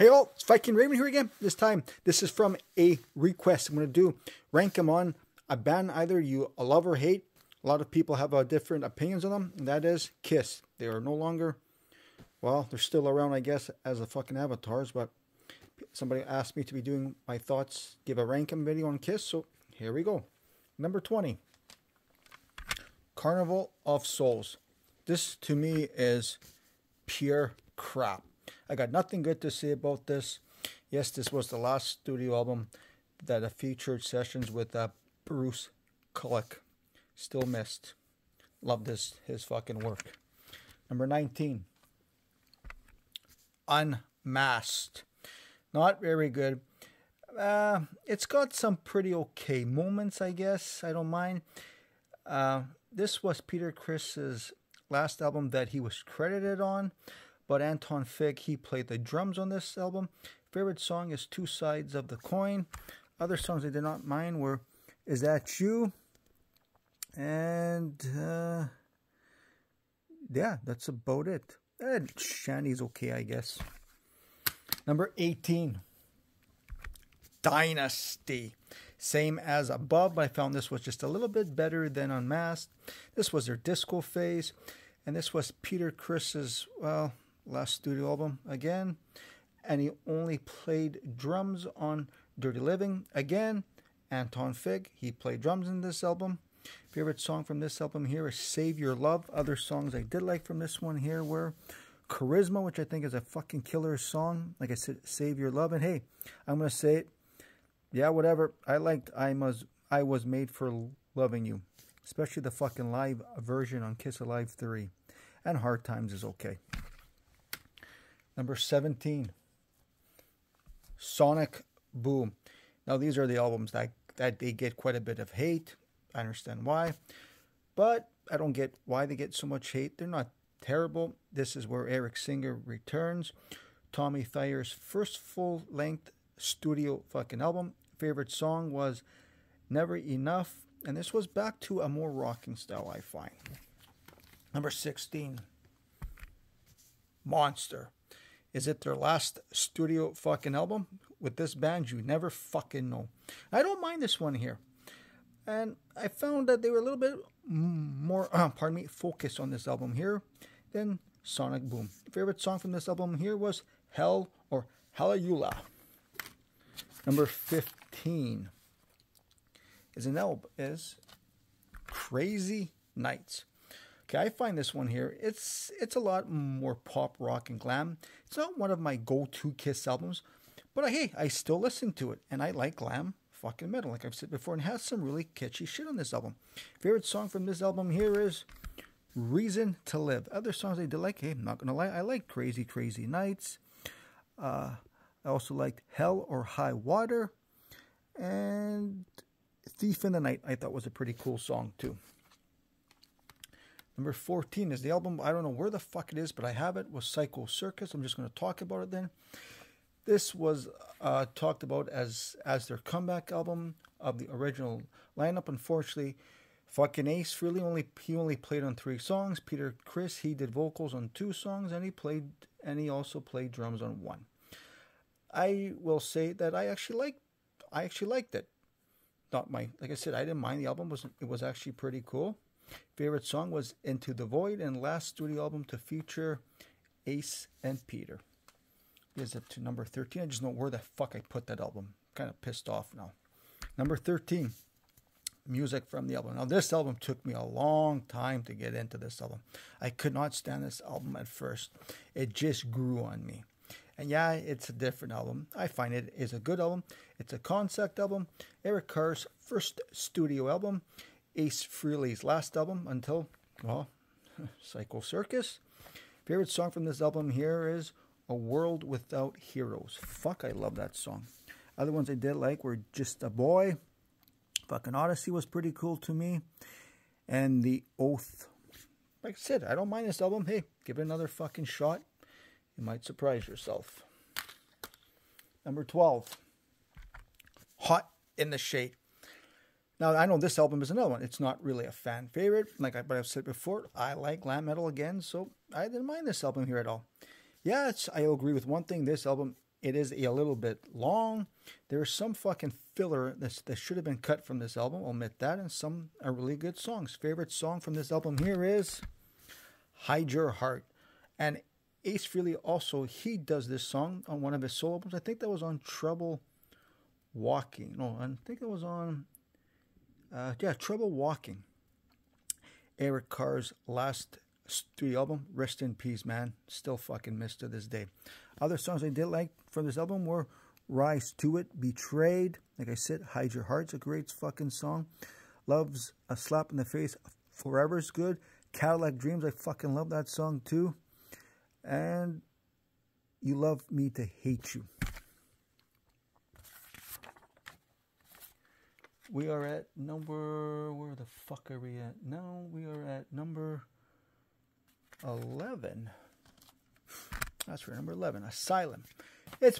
Hey all, it's Viking Raven here again. This time, this is from a request. I'm going to rank them on a band either you love or hate. A lot of people have different opinions on them, and that is Kiss. They are no longer, well, they're still around, I guess, as the fucking avatars, but somebody asked me to be doing my thoughts, give a ranking video on Kiss, so here we go. Number 20, Carnival of Souls. This, to me, is pure crap. I got nothing good to say about this. Yes, this was the last studio album that featured sessions with Bruce Kulick. Still missed. Love his fucking work. Number 19. Unmasked. Not very good. It's got some pretty okay moments, I guess. I don't mind. This was Peter Criss's last album that he was credited on. But Anton Fig, he played the drums on this album. Favorite song is Two Sides of the Coin. Other songs I did not mind were Is That You? And yeah, that's about it. Shandy's okay, I guess. Number 18. Dynasty. Same as above, but I found this was just a little bit better than Unmasked. This was their disco phase. And this was Peter Criss's, well, last studio album again, and he only played drums on Dirty Living. Again, Anton Fig, he played drums in this album. Favorite song from this album here is Save Your Love. Other songs I did like from this one here were Charisma, which I think is a fucking killer song. Like I said, Save Your Love. And hey, I'm going to say it. Yeah, whatever. I liked I Was Made for Loving You. Especially the fucking live version on Kiss Alive 3. And Hard Times is okay. Number 17, Sonic Boom. Now, these are the albums that they get quite a bit of hate. I understand why. But I don't get why they get so much hate. They're not terrible. This is where Eric Singer returns. Tommy Thayer's first full-length studio fucking album. Favorite song was Never Enough. And this was back to a more rocking style, I find. Number 16, Monster. Is it their last studio fucking album? With this band, you never fucking know. I don't mind this one here. And I found that they were a little bit more, focused on this album here than Sonic Boom. Favorite song from this album here was Hell or Hallelujah. Number 15 is Crazy Nights. Okay, I find this one here, it's a lot more pop, rock, and glam. It's not one of my go-to Kiss albums, but hey, I still listen to it, and I like glam fucking metal, like I've said before, and it has some really catchy shit on this album. Favorite song from this album here is Reason to Live. Other songs I did like, hey, I'm not gonna lie, I like Crazy, Crazy Nights. I also liked Hell or High Water, and Thief in the Night I thought was a pretty cool song too. Number 14 is the album, I don't know where the fuck it is, but I have it, was Psycho Circus. I'm just going to talk about it then. This was talked about as their comeback album of the original lineup. Unfortunately, fucking Ace he only played on 3 songs. Peter Criss, he did vocals on 2 songs, and he also played drums on 1. I will say that I actually liked it. Like I said, I didn't mind the album. It was actually pretty cool. Favorite song was Into the Void, and last studio album to feature Ace and Peter. Is it to number 13? I just know where the fuck I put that album. Kind of pissed off now. Number 13, music from the album. Now, this album took me a long time to get into this album. I could not stand this album at first. It just grew on me. And yeah, it's a different album. I find it is a good album. It's a concept album. Eric Carr's first studio album. Ace Frehley's last album until, well, Psycho Circus. Favorite song from this album here is A World Without Heroes. Fuck, I love that song. Other ones I did like were Just a Boy. Fucking Odyssey was pretty cool to me. And The Oath. Like I said, I don't mind this album. Hey, give it another fucking shot. You might surprise yourself. Number 12. Hot in the Shade. Now, I know this album is another one. It's not really a fan favorite. But I've said before, I like glam metal again, so I didn't mind this album here at all. Yeah, I agree with one thing. This album it is a little bit long. There's some fucking filler that should have been cut from this album. I'll admit that. And some are really good songs. Favorite song from this album here is Hide Your Heart. And Ace Frehley also, he does this song on one of his solo albums. I think that was on Trouble Walking. No, I think it was on, Trouble Walking. Eric Carr's last studio album. Rest in peace, man. Still fucking missed to this day. Other songs I did like from this album were Rise to It, Betrayed. Like I said, Hide Your Heart's a great fucking song. Love's a Slap in the Face, Forever's good. Cadillac Dreams, I fucking love that song too. And You Love Me to Hate You. We are at number, where the fuck are we at? No, we are at number 11. That's for number 11, Asylum. It's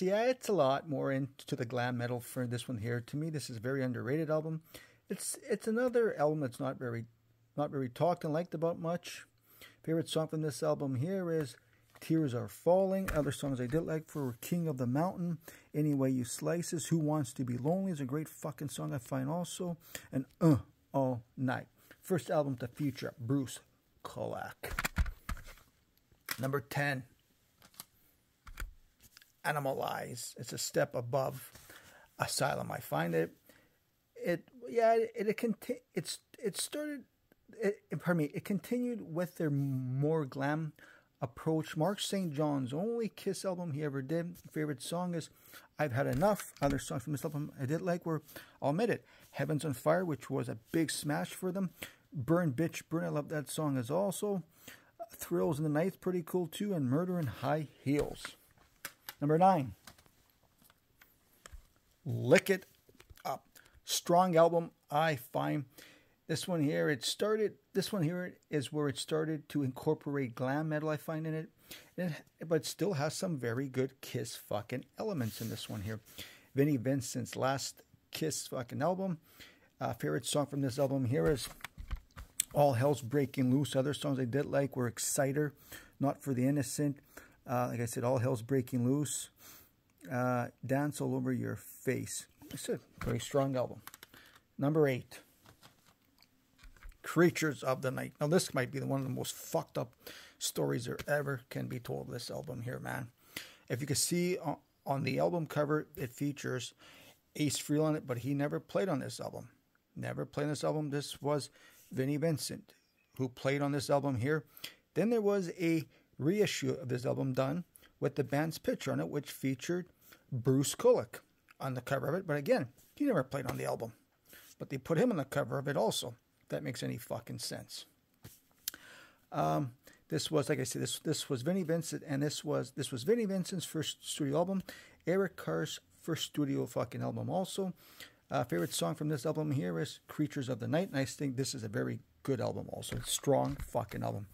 a lot more into the glam metal for this one here. To me, this is a very underrated album. It's another album that's not very talked and liked about much. Favorite song from this album here is Tears Are Falling. Other songs I did like for King of the Mountain, Any Way You Slice This, Who Wants to Be Lonely is a great fucking song I find also. And All Night. First album to feature Bruce Kulick. Number 10, Animalize. It's a step above Asylum. I find it continued with their more glam approach. Mark St. John's only Kiss album he ever did. Favorite song is I've Had Enough. Other songs from this album I did like were, I'll admit it, Heaven's on Fire, which was a big smash for them. Burn Bitch Burn, I love that song as also. Thrills in the Night's pretty cool too. And Murder in High Heels. Number 9, Lick It Up. Strong album, I find. This one here is where it started to incorporate glam metal, I find, in it. But still has some very good Kiss fucking elements in this one here. Vinnie Vincent's last Kiss fucking album. Favorite song from this album here is All Hell's Breaking Loose. Other songs I did like were Exciter, Not for the Innocent. Like I said, All Hell's Breaking Loose. Dance All Over Your Face. It's a very strong album. Number 8. Creatures of the Night. Now, this might be one of the most fucked up stories there ever can be told of this album here, man. If you can see on the album cover, it features Ace Frehley on it, but he never played on this album. Never played on this album. This was Vinnie Vincent who played on this album here. Then there was a reissue of this album done with the band's picture on it, which featured Bruce Kulick on the cover of it. But again, he never played on the album. But they put him on the cover of it also. If that makes any fucking sense. This was, like I said, this was Vinnie Vincent, and this was Vinnie Vincent's first studio album. Eric Carr's first studio fucking album also. Favorite song from this album here is Creatures of the Night, and I think this is a very good album also. It's a strong fucking album.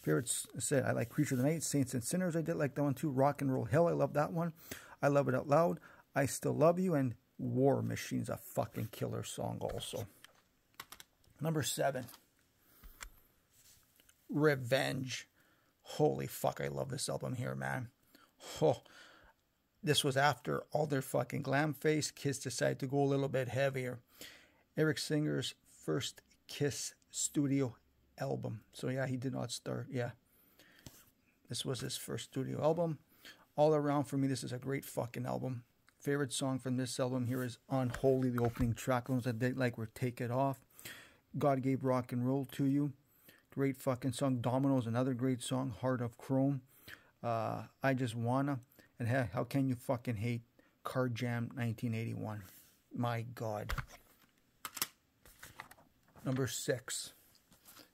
Favorites, I said, I like Creature of the Night, Saints and Sinners, I did like that one too. Rock and Roll Hell, I love that one. I Love It Out Loud, I Still Love You, and War Machine's a fucking killer song also. Number 7, Revenge. Holy fuck, I love this album here, man. Oh, this was after all their fucking glam face. Kiss decided to go a little bit heavier. Eric Singer's first Kiss studio album. So yeah, he did not start. Yeah, this was his first studio album. All around for me, this is a great fucking album. Favorite song from this album here is Unholy, the opening track. Ones I did like were Take It Off, God Gave Rock and Roll to You. Great fucking song. Dominoes, another great song. Heart of Chrome. I Just Wanna. And How Can You Fucking Hate Car Jam 1981. My God. Number 6.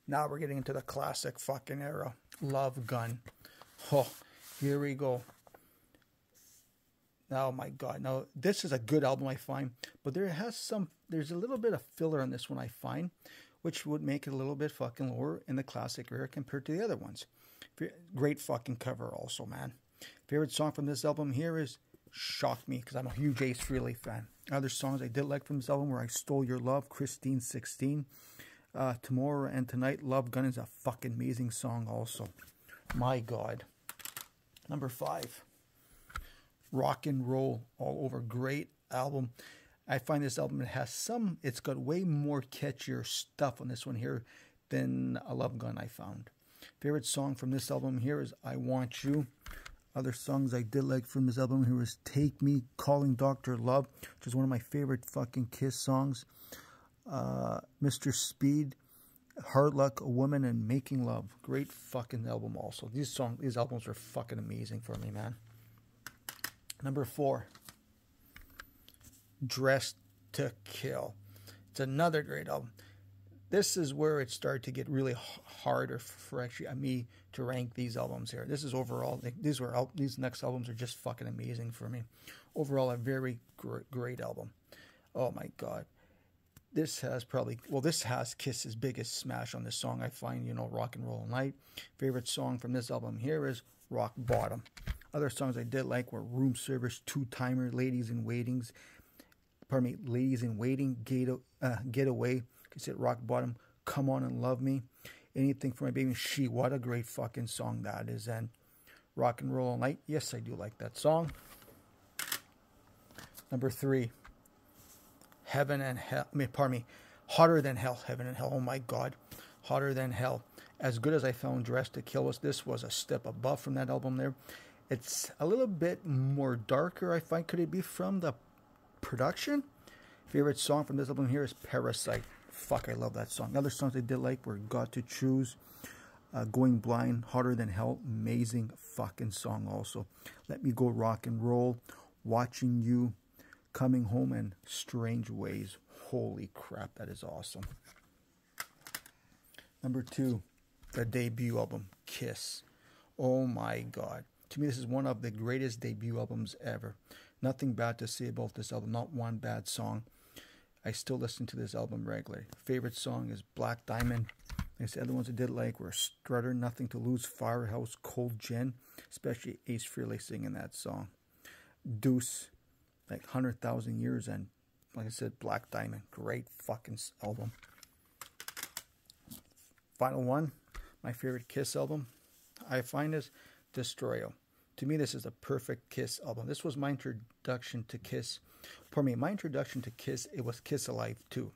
Now we're getting into the classic fucking era. Love Gun. Oh, here we go. Oh my God. Now, this is a good album, I find. But there's a little bit of filler on this one, I find, which would make it a little bit fucking lower in the classic era compared to the other ones. Great fucking cover also, man. Favorite song from this album here is Shock Me, because I'm a huge Ace Frehley fan. Other songs I did like from this album were I Stole Your Love, Christine 16, Tomorrow and Tonight. Love Gun is a fucking amazing song also. My God. Number 5. Rock and Roll All Over. Great album. I find this album, it's got way more catchier stuff on this one here than A Love Gun I found. Favorite song from this album here is I Want You. Other songs I did like from this album here is Take Me, Calling Dr. Love, which is one of my favorite fucking Kiss songs. Mr. Speed, Hard Luck, A Woman, and Making Love. Great fucking album also. These albums are fucking amazing for me, man. Number 4, Dressed to Kill. It's another great album. This is where it started to get really harder for actually me to rank these albums here. This is overall, these next albums are just fucking amazing for me. Overall, a very great album. Oh my God. This has Kiss's biggest smash on this song. I find, Rock and Roll All Night. Favorite song from this album here is Rock Bottom. Other songs I did like were Room Service, Two Timer, Ladies in Waiting, Get Away, Hit Rock Bottom, Come On and Love Me, Anything for My Baby, She. What a great fucking song that is. And Rock and Roll All Night. Yes, I do like that song. Number 3, Heaven and Hell. Hotter Than Hell. Heaven and Hell. Oh my God. Hotter Than Hell. As good as I found Dressed to Kill was, this was a step above from that album there. It's a little bit more darker, I find. Could it be from the production? Favorite song from this album here is Parasite. Fuck, I love that song. Other songs I did like were Got to Choose, Going Blind, Hotter Than Hell. Amazing fucking song also. Let Me Go Rock and Roll, Watching You, Coming Home, and Strange Ways. Holy crap, that is awesome. Number 2, the debut album, Kiss. Oh my God. To me, this is one of the greatest debut albums ever. Nothing bad to say about this album. Not one bad song. I still listen to this album regularly. Favorite song is Black Diamond. The other ones I did like were Strutter, Nothing to Lose, Firehouse, Cold Gin, especially Ace Frehley singing that song. Deuce, like 100,000 Years, and like I said, Black Diamond. Great fucking album. Final one, my favorite Kiss album, I find is Destroyer. To me, this is a perfect Kiss album. This was my introduction to Kiss. My introduction to Kiss, it was Kiss Alive 2.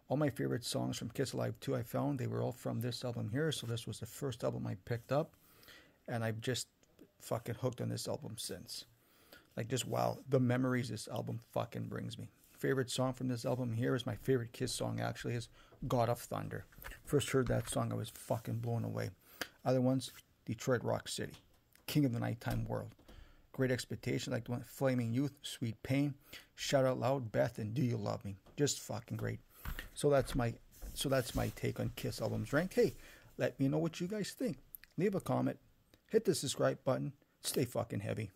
All my favorite songs from Kiss Alive 2 I found, they were all from this album here. So this was the first album I picked up. And I've just fucking hooked on this album since. Like, just wow, the memories this album fucking brings me. Favorite song from this album here is my favorite Kiss song, actually, is God of Thunder. First heard that song, I was fucking blown away. Other ones, Detroit Rock City, King of the Nighttime World, Great Expectation, like the one, Flaming Youth, Sweet Pain, Shout Out Loud, Beth, and Do You Love Me. Just fucking great. So that's my take on Kiss albums ranked. Hey, let me know what you guys think. Leave a comment, hit the subscribe button, stay fucking heavy.